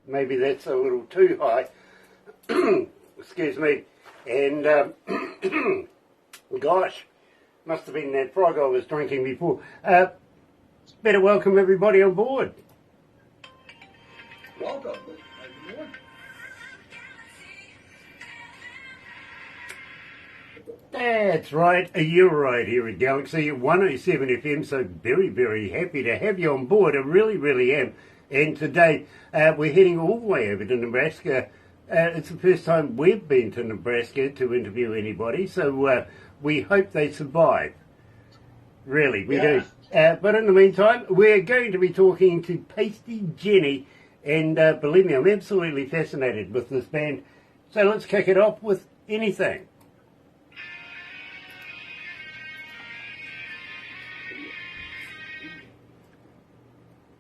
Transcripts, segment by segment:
maybe that's a little too high. Excuse me. And gosh, must have been that frog I was drinking before. Better welcome everybody on board. Welcome. That's right, you're right here at galaxy107fm, so very, very happy to have you on board. I really, really am. And today we're heading all the way over to Nebraska. It's the first time we've been to Nebraska to interview anybody, so we hope they survive. Really, we do. But in the meantime, we're going to be talking to Paisty Jenny, and believe me, I'm absolutely fascinated with this band. So let's kick it off with anything.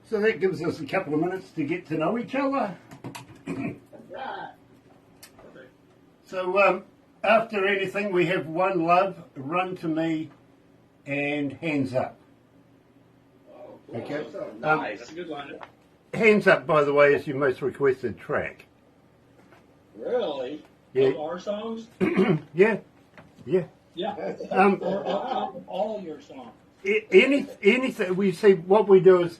So that gives us a couple of minutes to get to know each other. So after anything, we have one love, run to me, and hands up. Oh, cool. Okay. Nice. That's a good line. Hands up, by the way, is your most requested track. Really? Yeah. Of our songs? Yeah. Yeah. All your songs. Anything. We see what we do is,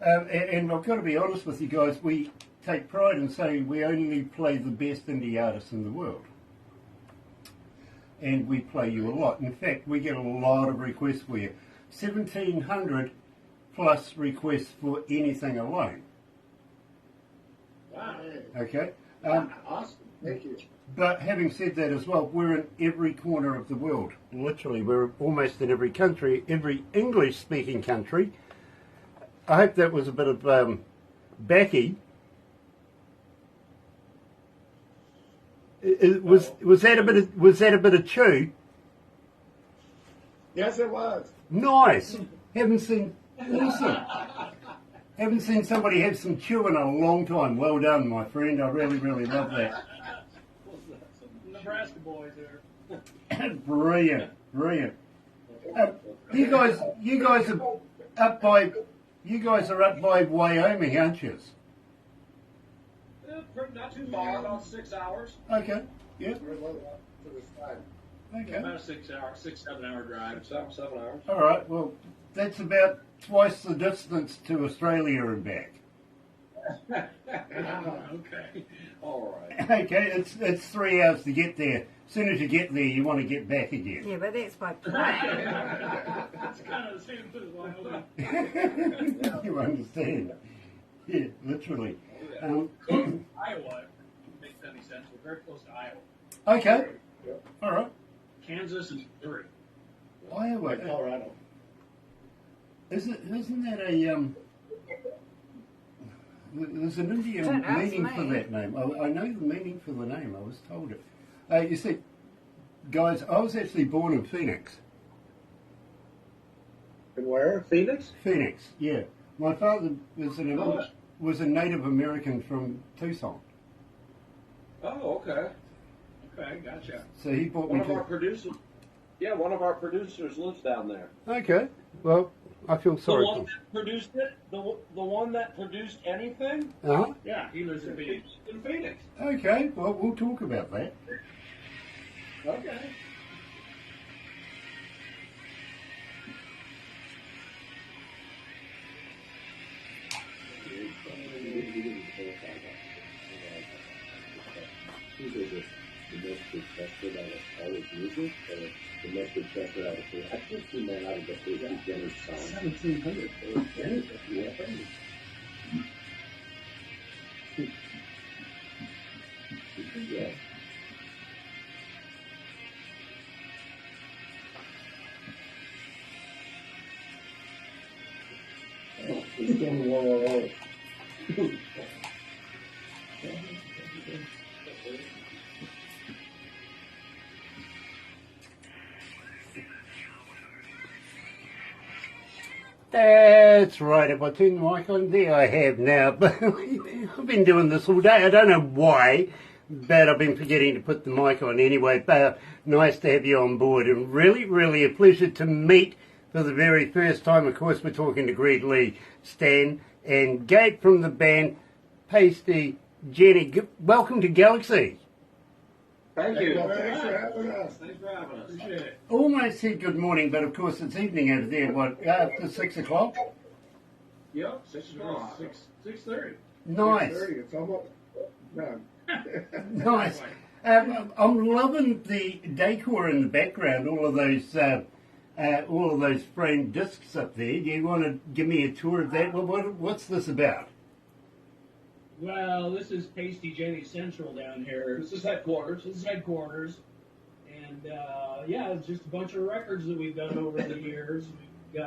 and I've got to be honest with you guys, we take pride in saying we only play the best indie artists in the world. And we play you a lot. In fact, we get a lot of requests for you. 1,700 plus requests for anything alone. Wow. Okay? Awesome. Thank you. But having said that as well, we're in every corner of the world. Literally, we're almost in every country, every English-speaking country. I hope that was a bit of backy. Was that a bit of chew? Yes, it was. Nice. Haven't seen somebody have some chew in a long time. Well done, my friend. I really, really love that. Some Nebraska boys there. Brilliant. You guys are up by Wyoming, aren't you? Not too far, about 6 hours. Okay. Yeah. Okay. About a 7 hour drive. 7 hours. All right. Well, that's about twice the distance to Australia and back. Okay. All right. Okay. It's 3 hours to get there. As soon as you get there, you want to get back again. Yeah, but that's by plane. It's kind of the same thing as You understand? Yeah, literally. Iowa, if it makes any sense. We're very close to Iowa. Okay. All right. Kansas and Missouri. Iowa. Colorado. Isn't that a there's an Indian meaning for that name. I know the meaning for the name. I was told it. You see, guys, I was actually born in Phoenix. And where? Phoenix? Phoenix, yeah. My father was a Native American from Tucson. Oh, okay. Okay, gotcha. So he brought One me of to... our producers. Yeah, one of our producers lives down there. Okay, well, I feel sorry. The one that produced it? The one that produced anything? Uh-huh. Yeah, he lives in Phoenix. In Phoenix. Okay, well, we'll talk about that. Okay. Domestic tested out of college music, or domestic tested out of food. I think we might out of the Paisty Jenny song. 1,700. Yeah. Yeah. It's getting warm. That's right, if I turn the mic on, there I have now. But I've been doing this all day. I don't know why, but I've been forgetting to put the mic on anyway. But nice to have you on board, and really, really a pleasure to meet for the very first time. Of course, we're talking to Greg Lee, Stan, and Gabe from the band Paisty Jenny, welcome to Galaxy. Thank you. Thanks for having us. Appreciate it. Almost said good morning, but of course it's evening over there. What, after 6 o'clock? Yep, 6 o'clock. 6:30. Nice. 6:30, it's almost done. Nice. I'm loving the decor in the background. All of those framed discs up there. Do you want to give me a tour of that? What's this about? Well, this is Paisty Jenny Central down here. This is headquarters. And yeah, it's just a bunch of records that we've done over the years. We've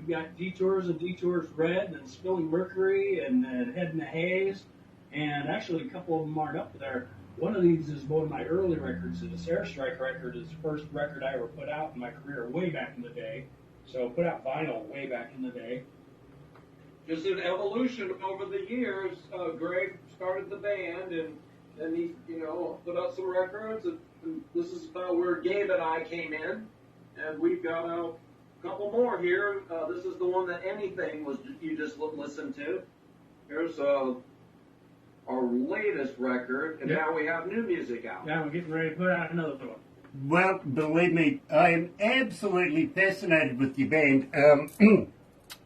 got Detours and Detours Red and Spilling Mercury and Head in the Haze. And actually, a couple of them aren't up there. One of these is one of my early records. This Airstrike record is the first record I ever put out in my career way back in the day. So put out vinyl way back in the day. Just an evolution over the years. Greg started the band, and he, put out some records. And this is about where Gabe and I came in, and we've got a couple more here. This is the one that Anything was you just listened to. Here's our latest record, and now we have new music out. Now we're getting ready to put out another one. Well, believe me, I am absolutely fascinated with your band.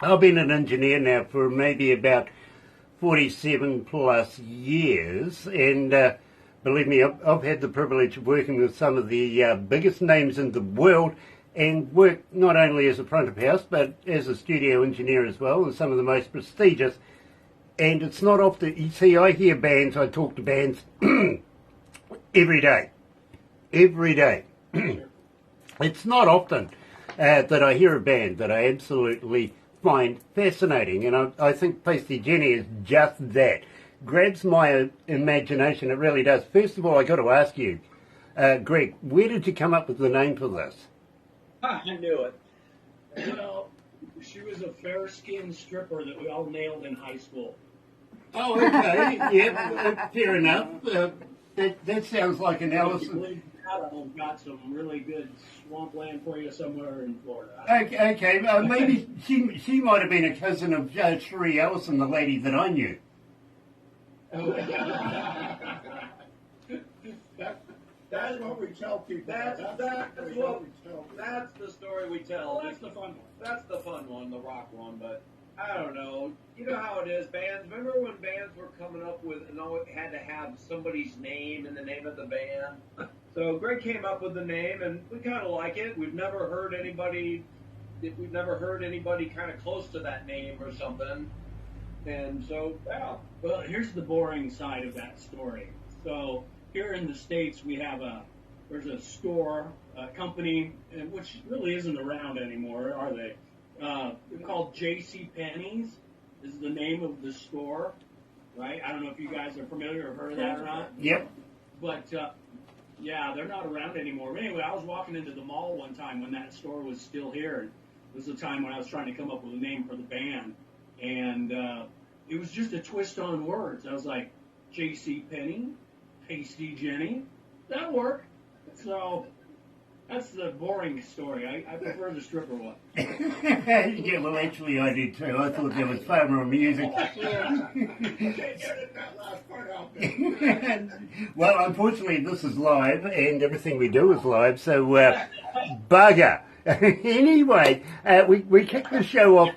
I've been an engineer now for maybe about 47 plus years, and believe me, I've had the privilege of working with some of the biggest names in the world, and work not only as a front of house, but as a studio engineer as well, and some of the most prestigious. And it's not often, you see, I hear bands, I talk to bands every day. It's not often that I hear a band that I absolutely find fascinating, and I think Paisty Jenny is just that. Grabs my imagination, it really does. First of all, I got to ask you, Greg, where did you come up with the name for this? I knew it. Well, she was a fair-skinned stripper that we all nailed in high school. Oh, okay, yeah, fair enough. That sounds like an Allison. I've got some really good swampland for you somewhere in Florida. Okay, maybe she might have been a cousin of Sheree Ellison, the lady that I knew. That's what we tell people. That's the story we tell. Well, that's the fun one. That's the fun one, the rock one, but I don't know. You know how it is, bands. Remember when bands were coming up with, it had to have somebody's name in the name of the band? So Greg came up with the name, and we kind of like it. We've never heard anybody kind of close to that name or something. And so, wow. Well, here's the boring side of that story. So here in the States, we have there's a store, a company, which really isn't around anymore, are they? They're called J.C. Penney's is the name of the store, right? I don't know if you guys are familiar or heard of that or not. Yep. But, yeah, they're not around anymore. But anyway, I was walking into the mall one time when that store was still here. And it was the time when I was trying to come up with a name for the band. And it was just a twist on words. I was like, J.C. Penney, Paisty Jenny. That'll work. So that's the boring story. I prefer the stripper one. Yeah, well, actually, I did too. I thought there was far more music. Well, unfortunately, this is live, and everything we do is live, so bugger. Anyway, we kick the show off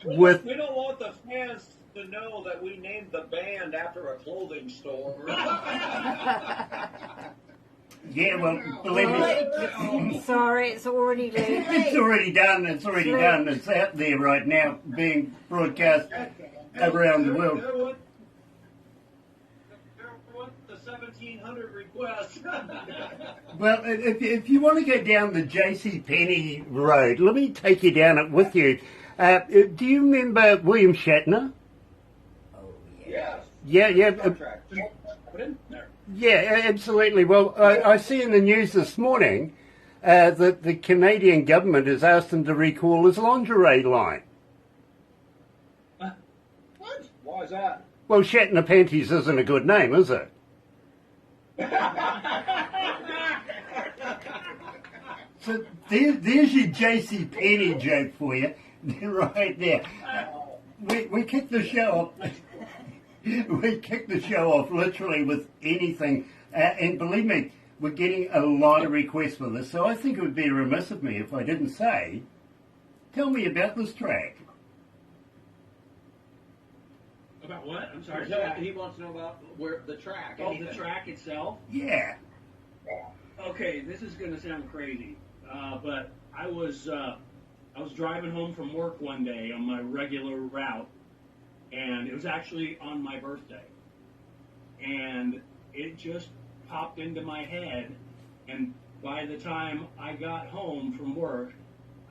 with... We don't want the fans to know that we named the band after a clothing store. Yeah, well, believe me. Sorry, it's already late. It's already done. It's out there right now, being broadcast around the world. There went the 1,700 requests. Well, if you want to go down the J.C. Penney road, let me take you down it with you. Do you remember William Shatner? Yes. Yeah. Put in there. Yeah, absolutely. Well, I see in the news this morning that the Canadian government has asked him to recall his lingerie line. What? Why is that? Well, Shatner Panties isn't a good name, is it? So there's your J.C. Penney joke for you, right there. We kicked the show off. we kick the show off literally with anything. And believe me, we're getting a lot of requests for this, so I think it would be remiss of me if I didn't say, tell me about this track. About what? I'm sorry. He wants to know about where the track. Oh, anything. the track itself? Yeah. Okay, this is going to sound crazy, but I was driving home from work one day on my regular route, and it was actually on my birthday, and it just popped into my head, and by the time I got home from work,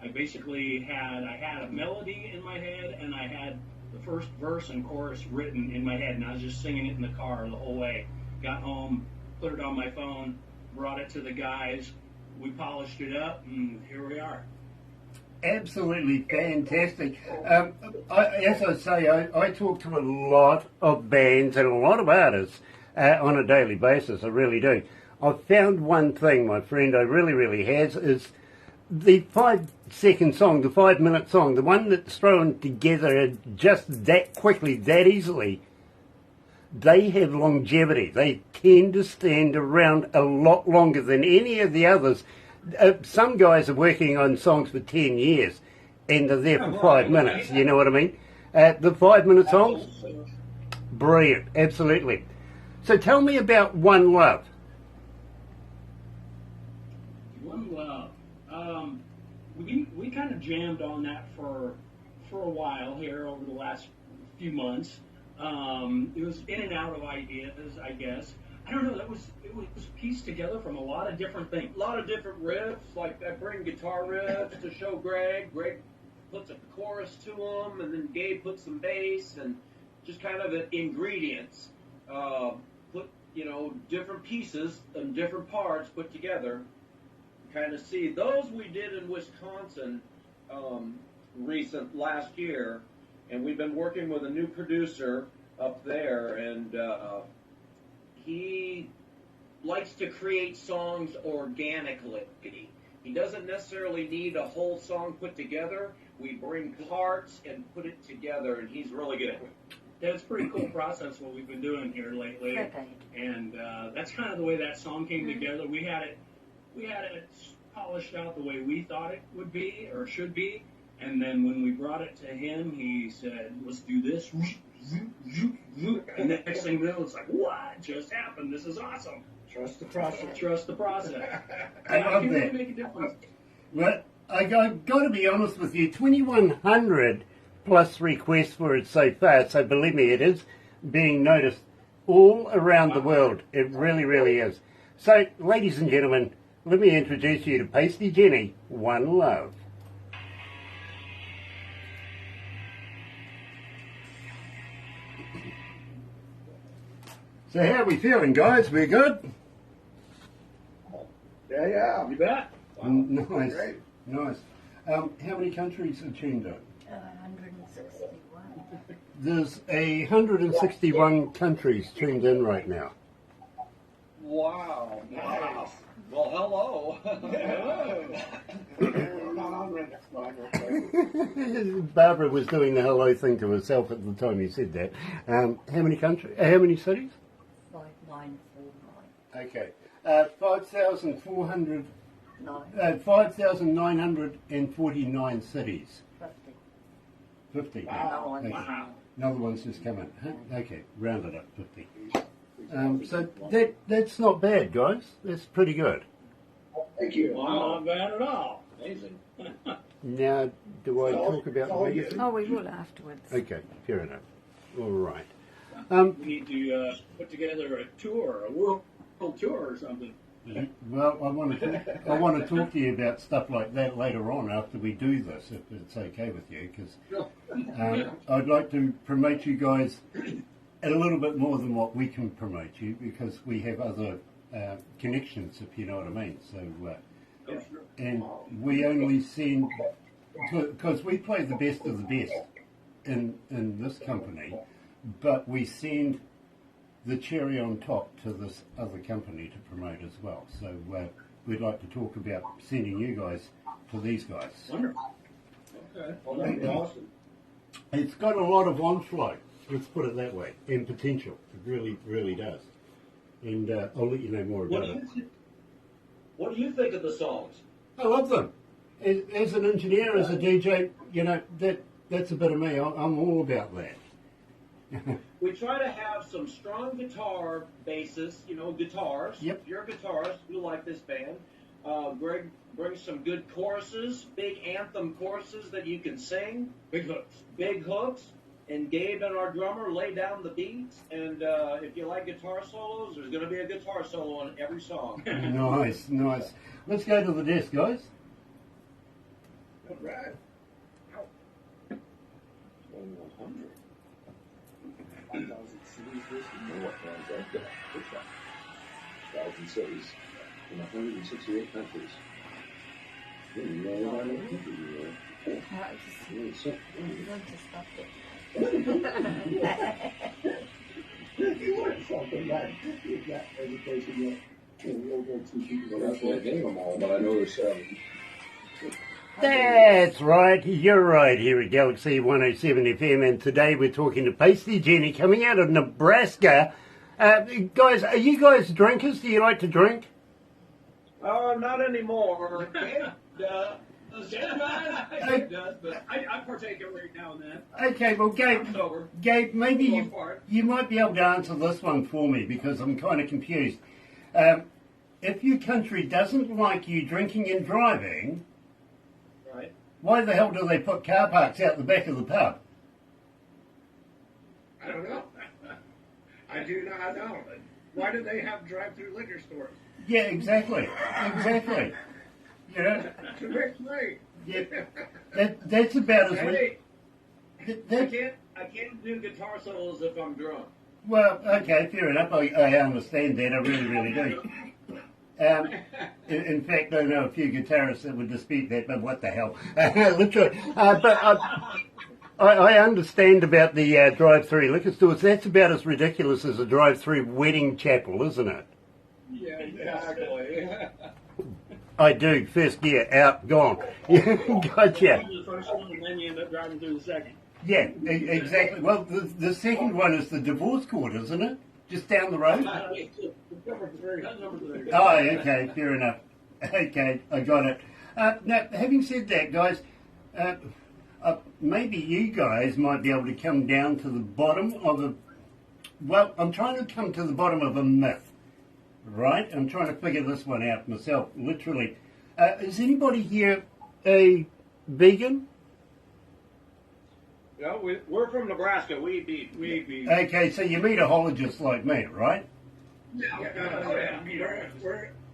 I basically had a melody in my head, and I had the first verse and chorus written in my head, and I was just singing it in the car the whole way. Got home, put it on my phone, brought it to the guys, we polished it up, and here we are. Absolutely fantastic. As I say, I talk to a lot of bands and a lot of artists on a daily basis, I really do. I've found one thing, my friend, I really has, is the 5-second song, the 5-minute song, the one that's thrown together just that quickly, that easily, they have longevity. They tend to stand around a lot longer than any of the others. Some guys are working on songs for 10 years and they're there for 5 minutes, you know what I mean? The 5-minute songs, brilliant, absolutely. So tell me about One Love. One Love. We kind of jammed on that for a while here over the last few months. It was in and out of ideas, I guess. I don't know. It was pieced together from a lot of different things. A lot of different riffs. Like I bring guitar riffs to show Greg. Greg puts a chorus to them, and then Gabe puts some bass, and just kind of ingredients. Put different pieces and different parts put together. Kind of see those we did in Wisconsin last year, and we've been working with a new producer up there, and he likes to create songs organically. He doesn't necessarily need a whole song put together. We bring parts and put it together, and he's really good at it. Yeah, it's a pretty cool process what we've been doing here lately, and that's kind of the way that song came together. We had it polished out the way we thought it would be or should be, and then when we brought it to him, he said, "Let's do this." And the next thing you know, it's like, what just happened? This is awesome. Trust the process. Trust the process. I love can that. really make a difference. Well, I've got to be honest with you, 2,100 plus requests for it so far, so believe me, it is being noticed all around the world. It really is. So, ladies and gentlemen, let me introduce you to Paisty Jenny, One Love. So how are we feeling, guys? We're good? Yeah. You bet. Nice. Great. Nice. How many countries are tuned in? 161. There's 161 countries tuned in right now. Wow. Nice. Well, hello. Barbara was doing the hello thing to herself at the time you said that. How many countries? How many cities? 5949. Okay. 5,400. No, 5,949 cities. 50. 50. Wow. Okay. Wow. Another one's just come in. Huh? Okay, round it up, 50. So that's not bad, guys. That's pretty good. Thank you. Not bad at all. Amazing. Now, do I talk about the biggest? Oh, we will afterwards. Okay, fair enough. All right. We need to put together a tour, a world tour or something. Well, I want to talk to you about stuff like that later on after we do this, if it's okay with you, because I'd like to promote you guys a little bit more than what we can promote you, because we have other connections, if you know what I mean. So, and we only send, because we play the best of the best in this company, but we send the cherry on top to this other company to promote as well. So we'd like to talk about sending you guys to these guys. Wonderful. Okay. Well, that'd be awesome. It's got a lot of on-flow. Let's put it that way. And potential. It really, really does. And I'll let you know more about it. What do you think of the songs? I love them. As an engineer, as a DJ, you know, that's a bit of me. I'm all about that. We try to have some strong guitar basses, guitars. Yep. If you're a guitarist, you'll like this band. Greg brings some good choruses, big anthem choruses that you can sing. Big hooks. Big hooks. And Gabe and our drummer lay down the beats. And if you like guitar solos, there's going to be a guitar solo on every song. Nice, nice. Let's go to the desk, guys. All right. 2100. 1,000 cities listed. Know what bands I've got. 1,000 cities in 168 countries. Didn't know how many people you were. Really something. You learned something that education yet. We'll go to people. Well, that's why I gave them all, but I know there's 7. That's right. You're right here at Galaxy 107 FM, and today we're talking to Paisty Jenny coming out of Nebraska. Guys, are you guys drinkers? Do you like to drink? Not anymore. Gabe does, but I partake every now and then. Okay, well, Gabe, I'm sober. Gabe, maybe For the most part. you might be able to answer this one for me because I'm kind of confused. If your country doesn't like you drinking and driving, Right. why the hell do they put car parks out the back of the pub? I don't know. I do not know. Why do they have drive-through liquor stores? Yeah, exactly. Exactly. You know, To make money. yeah, that's about as... Hey, I that, can't do guitar solos if I'm drunk. well, okay, fair enough. I understand that. I really, really do. In fact, I know a few guitarists that would dispute that, but what the hell? Literally. But I understand about the drive-through liquor stores. That's about as ridiculous as a drive-through wedding chapel, isn't it? Yeah, exactly. I do. First gear, out, gone. Gotcha. The first one, and then you end up driving through the second. Yeah, exactly. Well, the second one is the divorce court, isn't it? Just down the road? Number 3. Number 3. Oh, okay, fair enough. Okay, I got it. Now, having said that, guys, maybe you guys might be able to come down to the bottom of a... Well, I'm trying to come to the bottom of a myth, right? I'm trying to figure this one out myself, literally. Is anybody here a vegan? Yeah, we're from Nebraska. We eat beef. Okay, so you meatologist like me, right?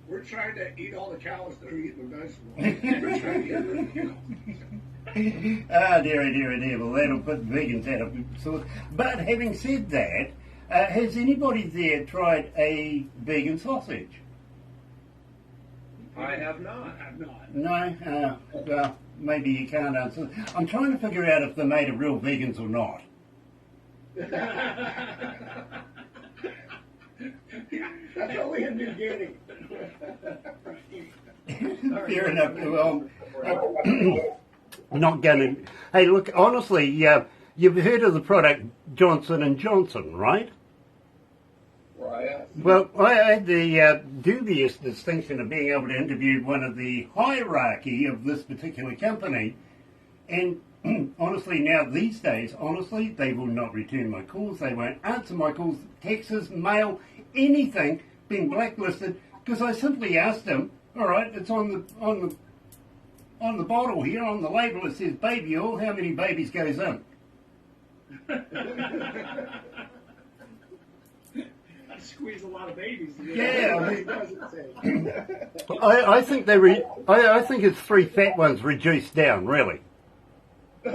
We're trying to eat all the cows that are eating the vegetables. We're trying to get rid of them. Dear. Well, that'll put vegans out of sorts. But having said that, has anybody there tried a vegan sausage? I have not. No? Well, maybe you can't answer. I'm trying to figure out if they're made of real vegans or not. That's only in New Guinea. Fair enough. Well, not going to... Hey, look, honestly, you've heard of the product Johnson & Johnson, right? Right. Well, I had the dubious distinction of being able to interview one of the hierarchy of this particular company, and honestly, now these days, honestly, they will not return my calls. They won't answer my calls, texts, mail, anything, being blacklisted, because I simply asked them, all right, it's on the bottle here, on the label, it says baby oil, how many babies goes in? Squeeze a lot of babies. Yeah, I think I think it's 3 fat ones reduced down, really. You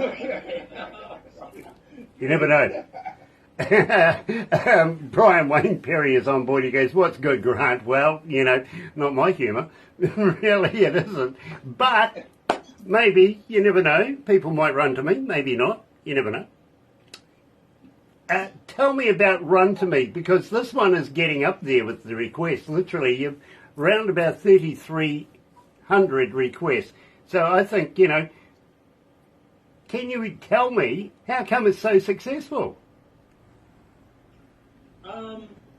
never know. Brian Wayne Perry is on board. He goes, "What's good, Grant?" Well, not my humour. Really, it isn't. But maybe, you never know. People might run to me. Maybe not. You never know. Tell me about Run to Me, because this one is getting up there with the requests. Literally, you've round about 3,300 requests. So I think, can you tell me how come it's so successful?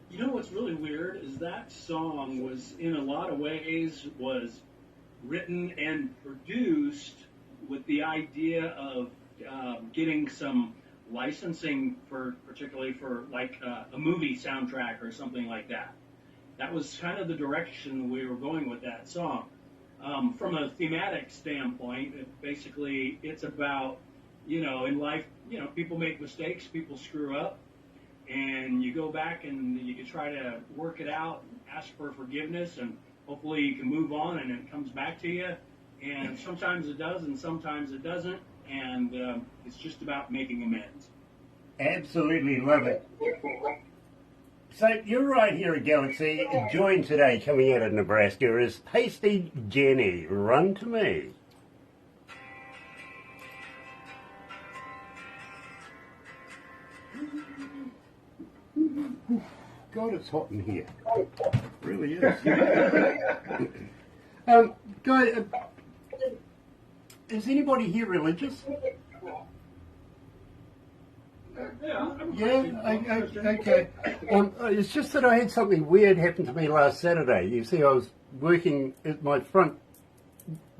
You know what's really weird is that song was, in a lot of ways, was written and produced with the idea of getting some licensing for, particularly for like a movie soundtrack or something like that. That was kind of the direction we were going with that song. From a thematic standpoint, it's about, in life, people make mistakes, people screw up, and you go back and you can try to work it out, ask for forgiveness, and hopefully you can move on and it comes back to you. And sometimes it does and sometimes it doesn't, and it's just about making amends. Absolutely love it. So you're right here at Galaxy. Joined today, coming out of Nebraska, is Paisty Jenny. Run to me. God, it's hot in here. It really is. Guy, is anybody here religious? Yeah, okay. It's just that I had something weird happen to me last Saturday. You see, I was working at my front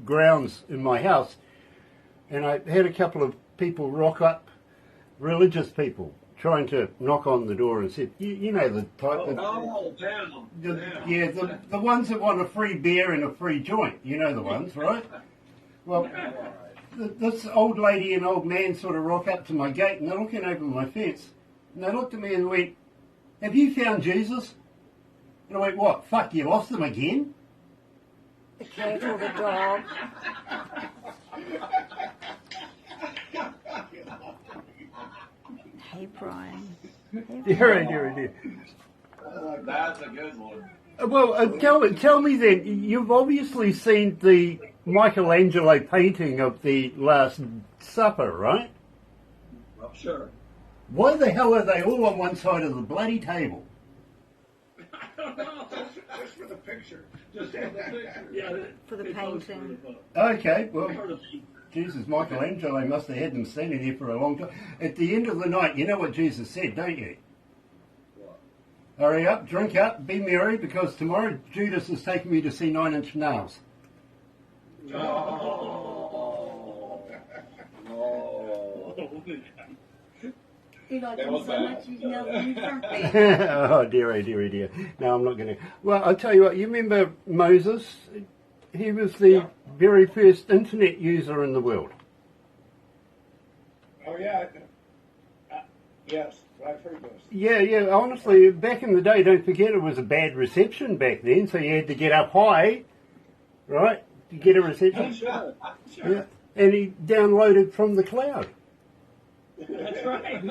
grounds in my house, and I had a couple of people rock up, religious people, trying to knock on the door and said, you know the type the ones that want a free beer and a free joint. You know the ones, right? Well, this old lady and old man sort of rock up to my gate and they're looking over my fence and they looked at me and went, "Have you found Jesus?" And I went, "What? Fuck, you lost him again?" The cat or the dog. Hey, Brian. Hey, Dear. That's a good one. Well, tell me then, you've obviously seen the Michelangelo painting of the Last Supper, right? Well, sure. Why the hell are they all on one side of the bloody table? Just for the picture. Just have the picture. Yeah, For the painting. Okay, well, Jesus, Michelangelo must have had them standing there for a long time. At the end of the night, you know what Jesus said, don't you? What? Hurry up, drink up, be merry, because tomorrow Judas is taking me to see 9 Inch Nails. Oh. Oh. He liked That him was so bad. much he's never in front of me. Oh, dear. No, I'm not going to. Well, I'll tell you what, you remember Moses? He was the very first internet user in the world. Oh, yeah. Yes, I've heard those. Yeah, honestly, back in the day, don't forget it was a bad reception back then, so you had to get up high, right, to get a reception. Sure. Yeah, and he downloaded from the cloud. That's right.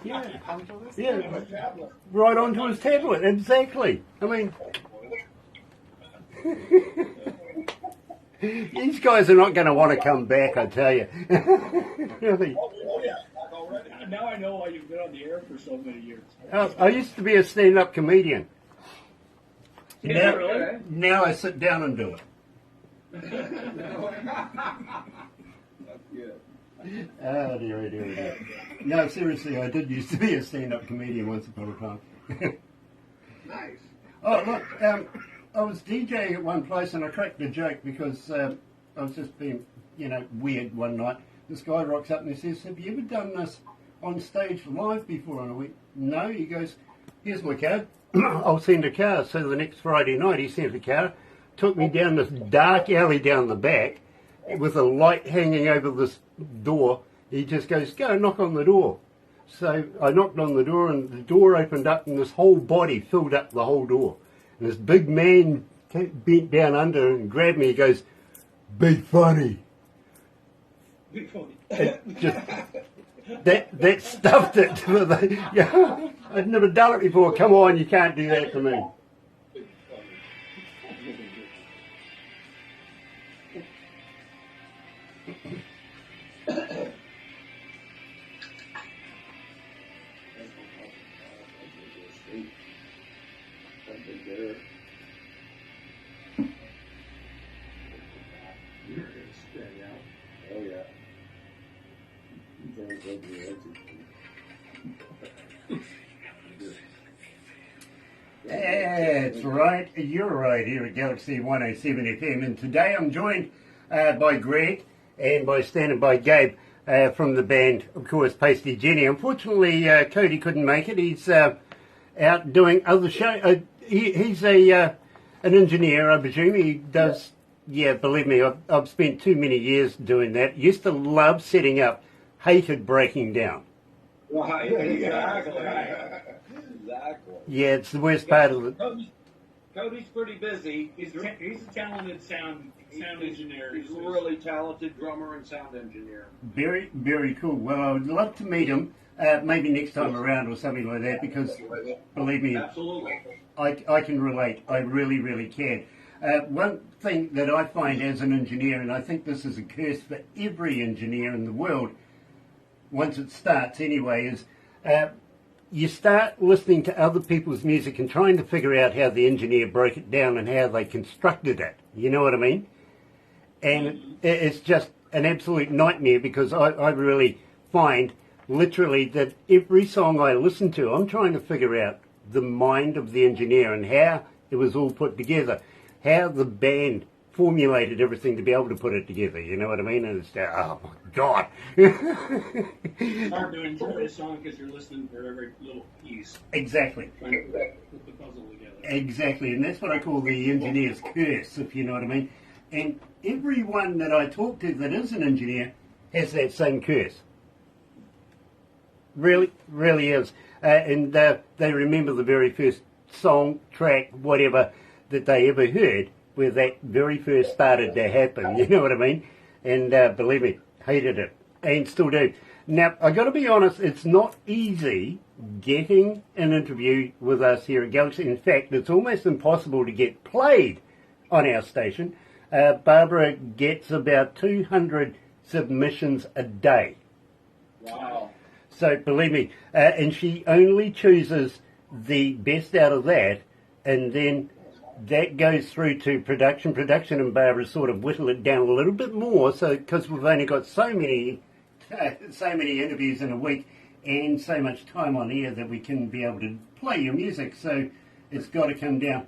Yeah, On a tablet. right onto his tablet, exactly. I mean, these guys are not going to want to come back, I tell you. Really. Oh, yeah. Already. Now I know why you've been on the air for so many years. I used to be a stand-up comedian. Yeah, really? Now I sit down and do it. That's good. Oh, dear. No, seriously, I did used to be a stand-up comedian once upon a time. Nice. Oh, look, I was DJing at one place and I cracked a joke because I was just being, weird one night. This guy rocks up and he says, "Have you ever done this on stage live before?" And I went, "No." He goes, "Here's my card. I'll send a car." So the next Friday night he sent a car, took me down this dark alley down the back with a light hanging over this door. He just goes, "Go knock on the door." So I knocked on the door and the door opened up and this whole body filled up the whole door. And this big man bent down under and grabbed me. He goes, "Be funny." It just, that stuffed it. I'd never done it before. Come on, you can't do that to me. Oh, yeah. That's right. You're right here at Galaxy 107 FM. And today I'm joined by Greg and by Stan and by Gabe from the band, of course, Paisty Jenny. Unfortunately, Cody couldn't make it. He's out doing other shows. He's an engineer, I presume. He does, yeah, believe me, I've spent too many years doing that. Used to love setting up, hated breaking down. Right, exactly. Yeah, it's the worst part of it. Cody's pretty busy. He's a talented sound engineer. He's a really talented drummer and sound engineer. Very, very cool. Well, I would love to meet him, maybe next time around or something like that, because, believe me, Absolutely. I can relate. I really, really can. One thing that I find as an engineer, and I think this is a curse for every engineer in the world, once it starts anyway, is you start listening to other people's music and trying to figure out how the engineer broke it down and how they constructed it. You know what I mean? And it's just an absolute nightmare, because I really find literally that every song I listen to, I'm trying to figure out the mind of the engineer and how it was all put together, how the band formulated everything to be able to put it together, you know what I mean? And it's, oh my God. It's hard to enjoy a song because you're listening for every little piece. Exactly. Trying to put the puzzle together. Exactly, and that's what I call the engineer's curse, if you know what I mean. And everyone that I talk to that is an engineer has that same curse. Really, really is. And they remember the very first song, track, whatever, that they ever heard, where that very first started to happen, you know what I mean? And believe me, hated it, and still do. Now, I got to be honest, it's not easy getting an interview with us here at Galaxy. In fact, it's almost impossible to get played on our station. Barbara gets about 200 submissions a day. Wow. So believe me, and she only chooses the best out of that, and then that goes through to production. Production and Barbara sort of whittle it down a little bit more, so because we've only got so many interviews in a week and so much time on air that we can be able to play your music. So it's got to come down.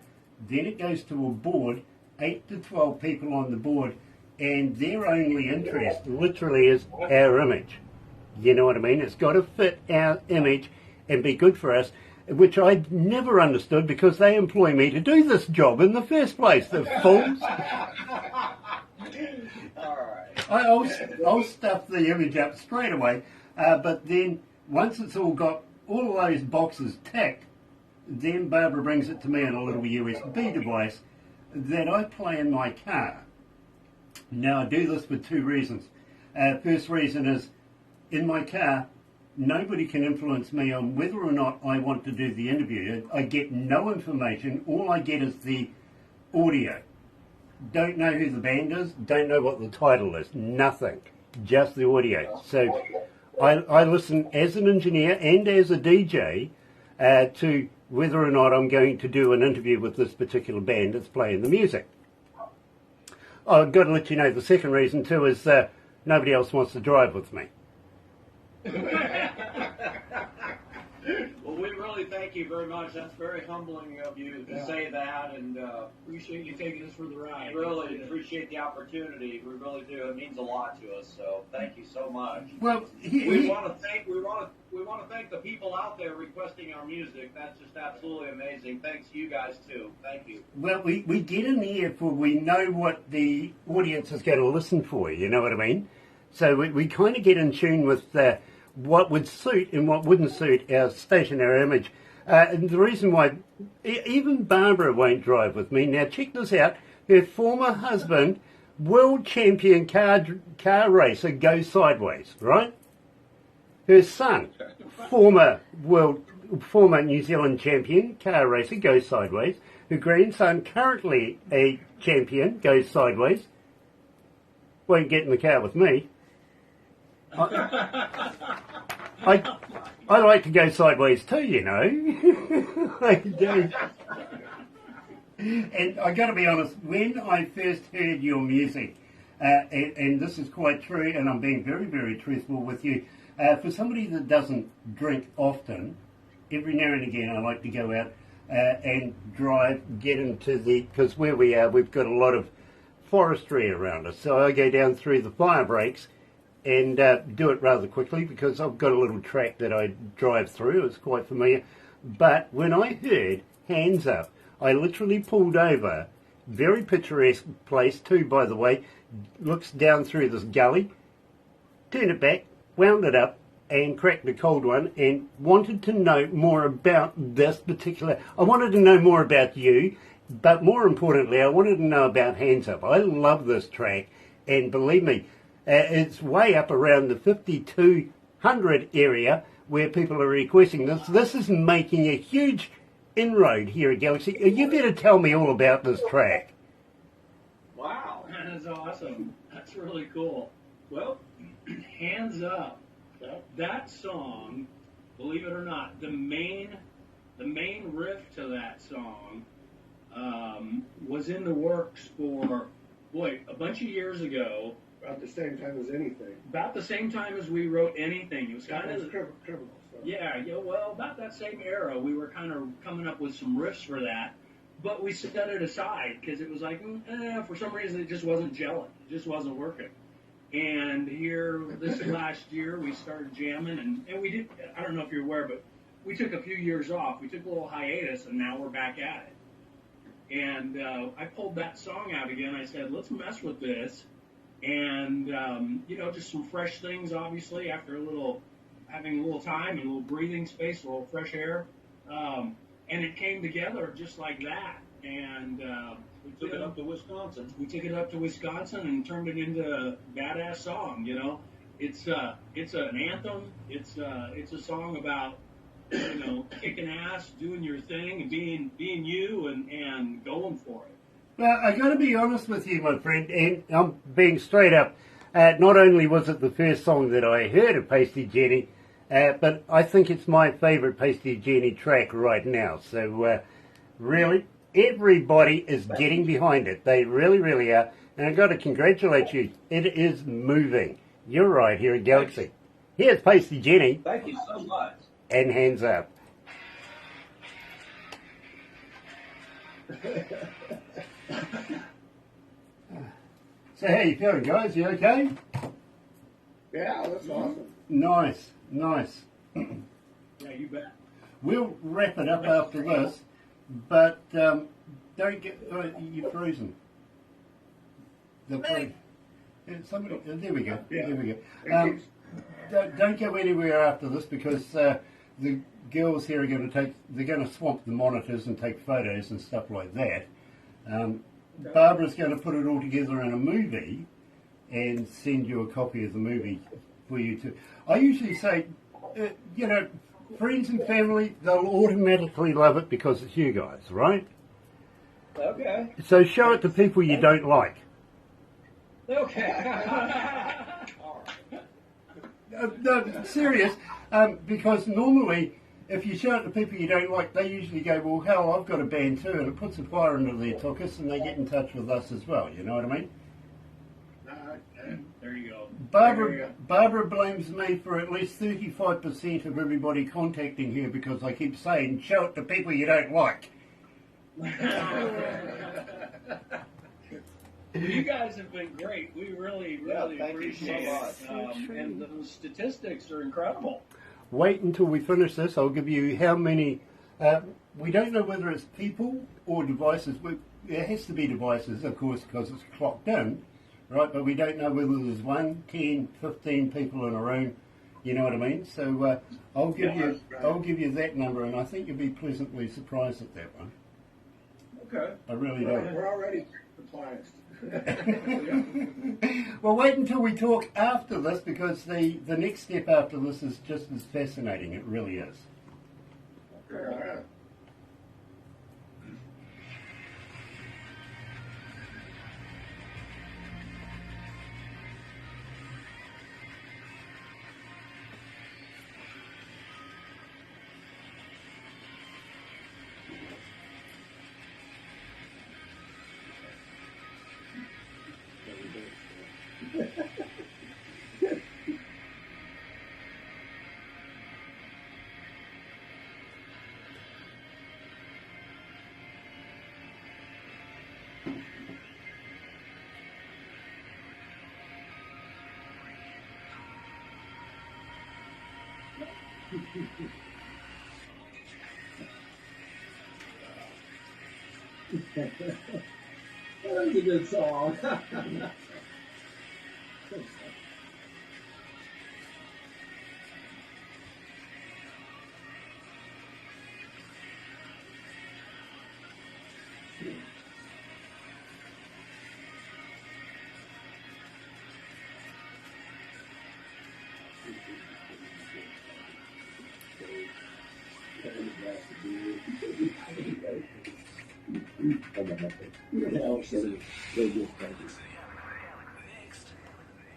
Then it goes to a board, 8 to 12 people on the board, and their only interest literally is our image. You know what I mean? It's got to fit our image and be good for us, which I never understood, because they employ me to do this job in the first place, the fools. All right. I'll stuff the image up straight away, but then once it's all got all of those boxes ticked, then Barbara brings it to me on a little USB device that I play in my car. Now, I do this for two reasons. First reason is, in my car, nobody can influence me on whether or not I want to do the interview. I get no information. All I get is the audio. Don't know who the band is, don't know what the title is, nothing, just the audio. So I listen as an engineer and as a DJ to whether or not I'm going to do an interview with this particular band that's playing the music. I've got to let you know the second reason too is nobody else wants to drive with me. Well, we really thank you very much. That's very humbling of you to say that, and Appreciate you taking us for the ride. really appreciate the opportunity. We really do. It means a lot to us. So thank you so much. Well, We want to thank the people out there requesting our music. That's just absolutely amazing. Thanks to you guys too. Thank you. well, we get in the air for we know what the audience is going to listen for, you know what I mean? So we kind of get in tune with what would suit and what wouldn't suit our station, our image. And the reason why even Barbara won't drive with me, now check this out, her former husband, world champion car racer, goes sideways, right? Her son, former New Zealand champion, car racer, goes sideways. Her grandson, currently a champion, goes sideways. Won't get in the car with me. I like to go sideways too, you know. I do. And I got to be honest, when I first heard your music, and this is quite true, and I'm being very, very truthful with you, for somebody that doesn't drink often, every now and again I like to go out and drive, get into because where we are, we've got a lot of forestry around us. So I go down through the fire breaks and do it rather quickly because I've got a little track that I drive through. It's quite familiar. But when I heard Hands Up, I literally pulled over. Very picturesque place too, by the way. Looks down through this gully, turned it back, wound it up, and cracked a cold one, and wanted to know more about this particular. I wanted to know more about you, but more importantly, I wanted to know about Hands Up. I love this track, and believe me, it's way up around the 5200 area where people are requesting this. This is making a huge inroad here at Galaxy. You better tell me all about this track. Wow. That's awesome. That's really cool. Well, Hands Up. That song, believe it or not, the main riff to that song was in the works for, a bunch of years ago. About the same time as anything. About the same time as we wrote Anything. It was kind of criminal stuff. Yeah, well, about that same era, we were kind of coming up with some riffs for that, but we set it aside because it was like, for some reason, it just wasn't gelling. It just wasn't working. And here, this last year, we started jamming, and we did, I don't know if you're aware, but we took a few years off. We took a little hiatus, and now we're back at it. And I pulled that song out again. I said, let's mess with this. And, just some fresh things, obviously, after having a little time and a little breathing space, a little fresh air. And it came together just like that. And We took it up to Wisconsin. We took it up to Wisconsin and turned it into a badass song, It's an anthem. It's a song about, kicking ass, doing your thing, and being you and going for it. Well, I got to be honest with you, my friend, and I'm being straight up. Not only was it the first song that I heard of Paisty Jenny, but I think it's my favourite Paisty Jenny track right now. So, really, everybody is getting behind it. They really, really are. And I've got to congratulate you. It is moving. You're right here at Galaxy. Here's Paisty Jenny. Thank you so much. And Hands Up. So how you feeling, guys? You okay? Yeah, that's awesome. Nice. Yeah, you bet. We'll wrap it up after this, but don't get... you're frozen. Somebody, there we go. Yeah. There we go. Don't go anywhere after this because the girls here are going to swamp the monitors and take photos and stuff like that. Barbara's going to put it all together in a movie and send you a copy of the movie for you to... I usually say, friends and family, they'll automatically love it because it's you guys, right? Okay. So show it to people you don't like. Okay. No, serious, because normally if you show it to people you don't like, they usually go, well, hell, I've got a band too, and it puts a fire under their tuchus and they get in touch with us as well, you know what I mean? There you go. Barbara blames me for at least 35% of everybody contacting her because I keep saying, show it to people you don't like. You guys have been great. We really thank you so appreciate much. it. And the statistics are incredible. Wait until we finish this. I'll give you how many... we don't know whether it's people or devices. It has to be devices, of course, because it's clocked in, right? But we don't know whether there's 1, 10, 15 people in a room. You know what I mean? So I'll give you that number, and I think you'll be pleasantly surprised at that one. Okay. I really do. We're already compliant. Well, wait until we talk after this because the next step after this is just as fascinating. It really is. Okay. That's a good song.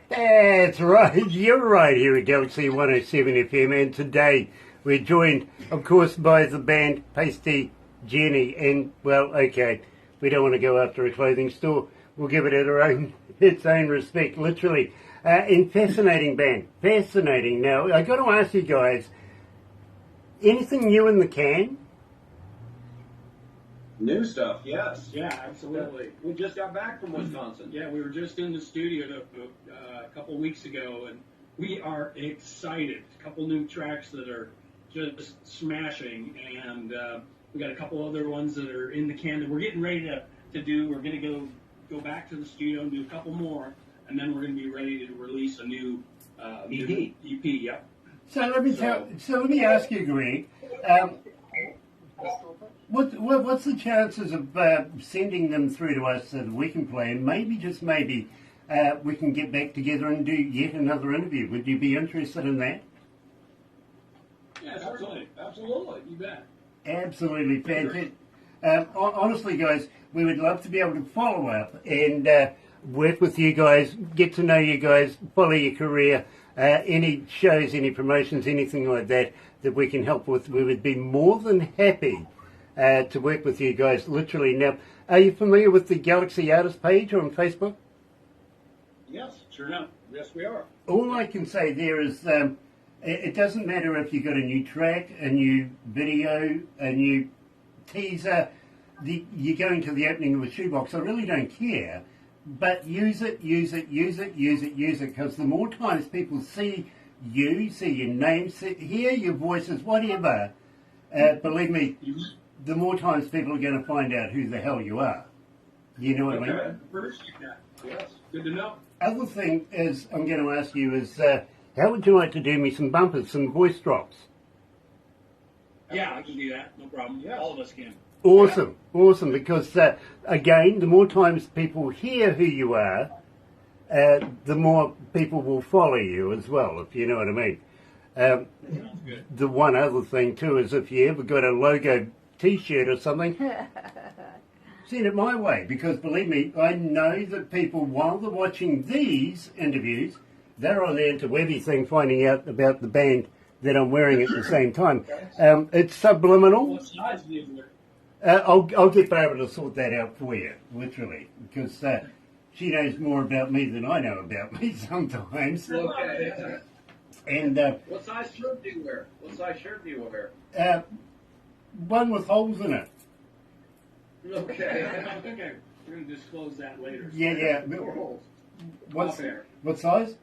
That's right, you're right here at Galaxy 107 FM, and today we're joined, of course, by the band Paisty Jenny, and, well, okay, we don't want to go after a clothing store, we'll give it its own respect, literally. And fascinating band, fascinating. Now, I got to ask you guys, anything new in the can? New stuff, yes. Yeah, absolutely. We just got back from Wisconsin. Yeah, we were just in the studio a couple of weeks ago, and we are excited. A couple new tracks that are just smashing, and we got a couple other ones that are in the can that we're getting ready to do. We're going to go back to the studio and do a couple more, and then we're going to be ready to release a new EP. Yep. So let me ask you, Greg. What's the chances of sending them through to us so that we can play, and maybe, just maybe, we can get back together and do yet another interview? Would you be interested in that? Yeah, absolutely. Absolutely. You bet. Absolutely fantastic. Honestly, guys, we would love to be able to follow up and work with you guys, get to know you guys, follow your career, any shows, any promotions, anything like that we can help with. We would be more than happy to work with you guys, literally. Now, are you familiar with the Galaxy Artist page on Facebook? Yes, sure enough. Yes, we are. All I can say there is, it doesn't matter if you've got a new track, a new video, a new teaser, you're going to the opening of a shoebox. I really don't care, but use it, because the more times people see you, see your name, hear your voices, whatever, believe me, the more times people are going to find out who the hell you are. You know what I mean? Appreciate that. Yes. Good to know. Other thing is, I'm going to ask you is, how would you like to do me some bumpers, some voice drops? Yeah, I can do that. No problem. Yeah. All of us can. Awesome, because, again, the more times people hear who you are, the more people will follow you as well, if you know what I mean. Sounds good. The one other thing, too, is if you ever got a logo T-shirt or something, send it my way, because believe me, I know that people, while they're watching these interviews, they're on there to everything, finding out about the band that I'm wearing at the same time. It's subliminal. What size do you wear? I'll get Barbara to sort that out for you, literally, because she knows more about me than I know about me sometimes. Okay. And What size shirt do you wear? What size shirt do you wear? one with holes in it. Okay. Okay. We're going to disclose that later. Yeah. What size?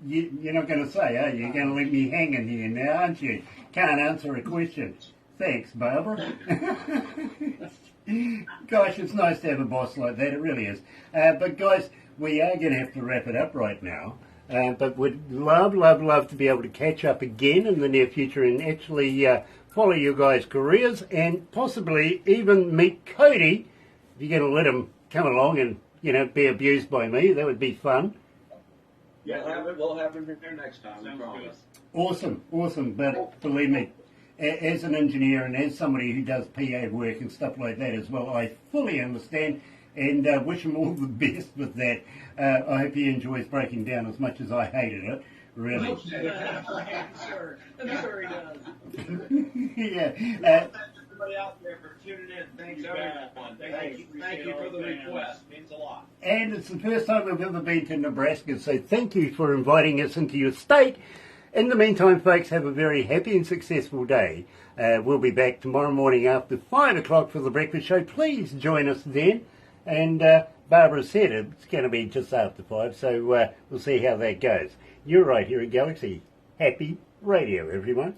You're not going to say, are you? You're going to leave me hanging here now, aren't you? Can't answer a question. Thanks, Barbara. Gosh, it's nice to have a boss like that. It really is. But guys, we are going to have to wrap it up right now. But we'd love to be able to catch up again in the near future and actually follow your guys' careers and possibly even meet Cody. If you're going to let him come along and, be abused by me, that would be fun. Yeah, we'll have him here next time. I promise. Awesome. But believe me, as an engineer and as somebody who does PA work and stuff like that as well, I fully understand and wish him all the best with that. I hope he enjoys breaking down as much as I hated it, really. I'm sure he does. Yeah. Everybody out there for tuning in. Thanks, everyone. Thank you for the request. Means a lot. And it's the first time I've ever been to Nebraska, so thank you for inviting us into your state. In the meantime, folks, have a very happy and successful day. We'll be back tomorrow morning after 5 o'clock for the breakfast show. Please join us then. And Barbara said it's going to be just after 5, so we'll see how that goes. You're right here at Galaxy. Happy Radio, everyone.